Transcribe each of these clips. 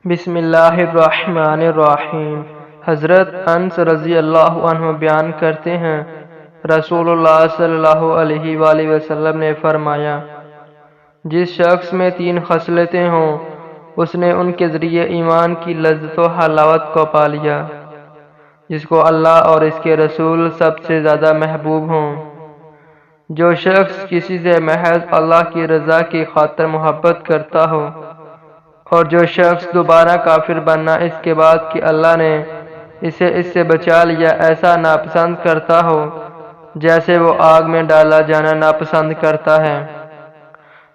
بسم اللہ الرحمن الرحیم۔ حضرت انس رضی اللہ عنہ بیان کرتے ہیں، رسول اللہ صلی اللہ علیہ وآلہ وسلم نے فرمایا، جس شخص میں 3 خصلتیں ہوں اس نے ان کے ذریعے ایمان کی لذت و حلاوت کو پا لیا، جس کو اللہ اور اس کے رسول سب سے زیادہ محبوب ہوں۔ جو شخص کسی سے محض اللہ کی رضا کی خاطر محبت کرتا ہو، اور جو شخص دوبارہ کافر بننا اس کے بعد کہ اللہ نے اسے اس سے بچا لیا ایسا ناپسند کرتا ہو جیسے وہ آگ میں ڈالا جانا ناپسند کرتا ہے۔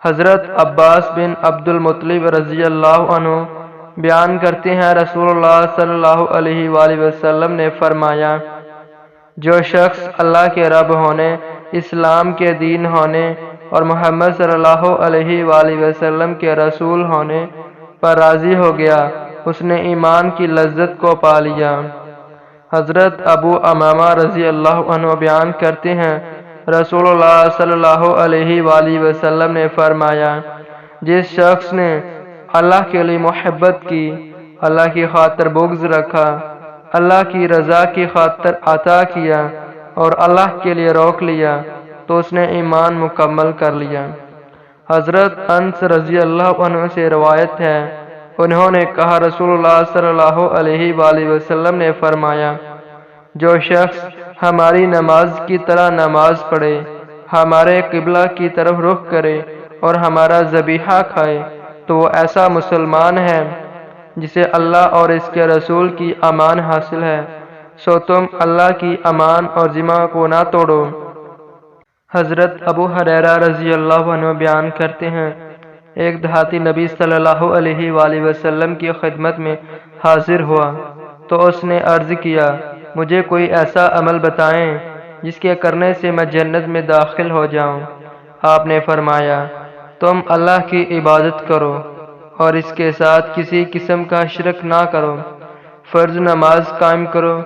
حضرت عباس بن عبد المطلب رضی اللہ عنہ بیان کرتے ہیں، رسول اللہ صلی اللہ علیہ وآلہ وسلم نے فرمایا، جو شخص اللہ کے رب ہونے، اسلام کے دین ہونے اور محمد صلی اللہ علیہ وآلہ وسلم کے رسول ہونے پر راضی ہو گیا، اس نے ایمان کی لذت کو پا لیا۔ حضرت ابو امامہ رضی اللہ عنہ بیان کرتے ہیں، رسول اللہ صلی اللہ علیہ وآلہ وسلم نے فرمایا، جس شخص نے اللہ کے لیے محبت کی، اللہ کی خاطر بغض رکھا، اللہ کی رضا کی خاطر عطا کیا اور اللہ کے لیے روک لیا تو اس نے ایمان مکمل کر لیا۔ حضرت انس رضی اللہ عنہ سے روایت ہے، انہوں نے کہا، رسول اللہ صلی اللہ علیہ وآلہ وسلم نے فرمایا، جو شخص ہماری نماز کی طرح نماز پڑھے، ہمارے قبلہ کی طرف رخ کرے اور ہمارا ذبیحہ کھائے تو وہ ایسا مسلمان ہے جسے اللہ اور اس کے رسول کی امان حاصل ہے، سو تم اللہ کی امان اور ذمہ کو نہ توڑو۔ حضرت ابو ہریرہ رضی اللہ عنہ بیان کرتے ہیں، ایک دیہاتی نبی صلی اللہ علیہ وآلہ وسلم کی خدمت میں حاضر ہوا تو اس نے عرض کیا، مجھے کوئی ایسا عمل بتائیں جس کے کرنے سے میں جنت میں داخل ہو جاؤں۔ آپ نے فرمایا، تم اللہ کی عبادت کرو اور اس کے ساتھ کسی قسم کا شرک نہ کرو، فرض نماز قائم کرو،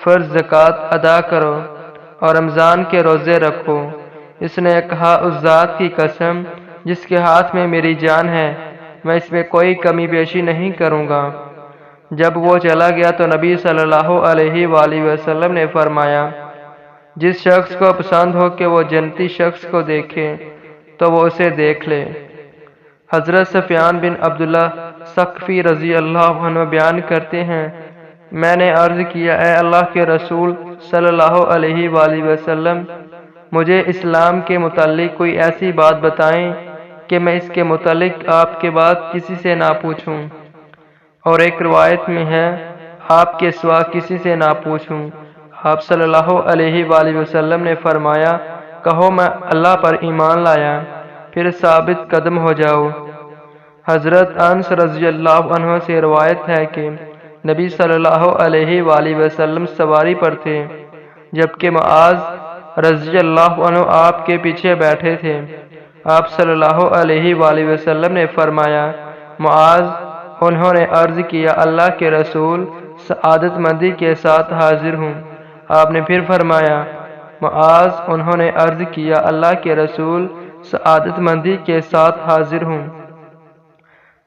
فرض زکوٰۃ ادا کرو اور رمضان کے روزے رکھو۔ اس نے کہا، اس ذات کی قسم جس کے ہاتھ میں میری جان ہے، میں اس میں کوئی کمی بیشی نہیں کروں گا۔ جب وہ چلا گیا تو نبی صلی اللہ علیہ وآلہ وسلم نے فرمایا، جس شخص کو پسند ہو کہ وہ جنتی شخص کو دیکھے تو وہ اسے دیکھ لے۔ حضرت سفیان بن عبداللہ ثقفی رضی اللہ عنہ بیان کرتے ہیں، میں نے عرض کیا، اے اللہ کے رسول صلی اللہ علیہ وآلہ وسلم، مجھے اسلام کے متعلق کوئی ایسی بات بتائیں کہ میں اس کے متعلق آپ کے بعد کسی سے نہ پوچھوں، اور ایک روایت میں ہے، آپ کے سوا کسی سے نہ پوچھوں۔ آپ صلی اللہ علیہ وآلہ وسلم نے فرمایا، کہو میں اللہ پر ایمان لایا، پھر ثابت قدم ہو جاؤ۔ حضرت انس رضی اللہ عنہ سے روایت ہے کہ نبی صلی اللہ علیہ وآلہ وسلم سواری پر تھے، جبکہ معاذ رضی اللہ عنہ آپ کے پیچھے بیٹھے تھے۔ آپ صلی اللہ علیہ وآلہ وسلم نے فرمایا، معاذ، انہوں نے عرض کیا، اللہ کے رسول، سعادت مندی کے ساتھ حاضر ہوں۔ آپ نے پھر فرمایا، معاذ، انہوں نے عرض کیا، اللہ کے رسول، سعادت مندی کے ساتھ حاضر ہوں۔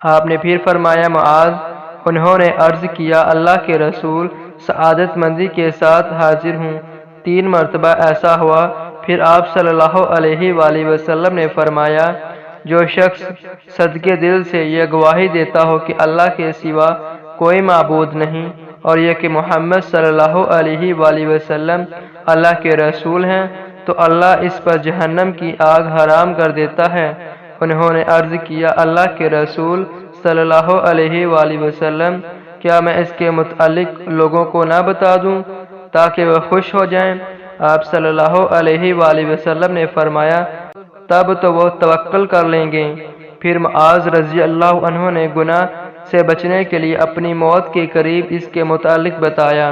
آپ نے پھر فرمایا، معاذ، انہوں نے عرض کیا، اللہ کے رسول، سعادت مندی کے ساتھ حاضر ہوں۔ 3 مرتبہ ایسا ہوا، پھر آپ صلی اللہ علیہ وآلہ وسلم نے فرمایا، جو شخص صدقے دل سے یہ گواہی دیتا ہو کہ اللہ کے سوا کوئی معبود نہیں اور یہ کہ محمد صلی اللہ علیہ وآلہ وسلم اللہ کے رسول ہیں، تو اللہ اس پر جہنم کی آگ حرام کر دیتا ہے۔ انہوں نے عرض کیا، اللہ کے رسول صلی اللہ علیہ وآلہ وسلم، کیا میں اس کے متعلق لوگوں کو نہ بتا دوں تاکہ وہ خوش ہو جائیں؟ آپ صلی اللہ علیہ وآلہ وسلم نے فرمایا، تب تو وہ توکل کر لیں گے۔ پھر معاذ رضی اللہ عنہ نے گناہ سے بچنے کے لیے اپنی موت کے قریب اس کے متعلق بتایا۔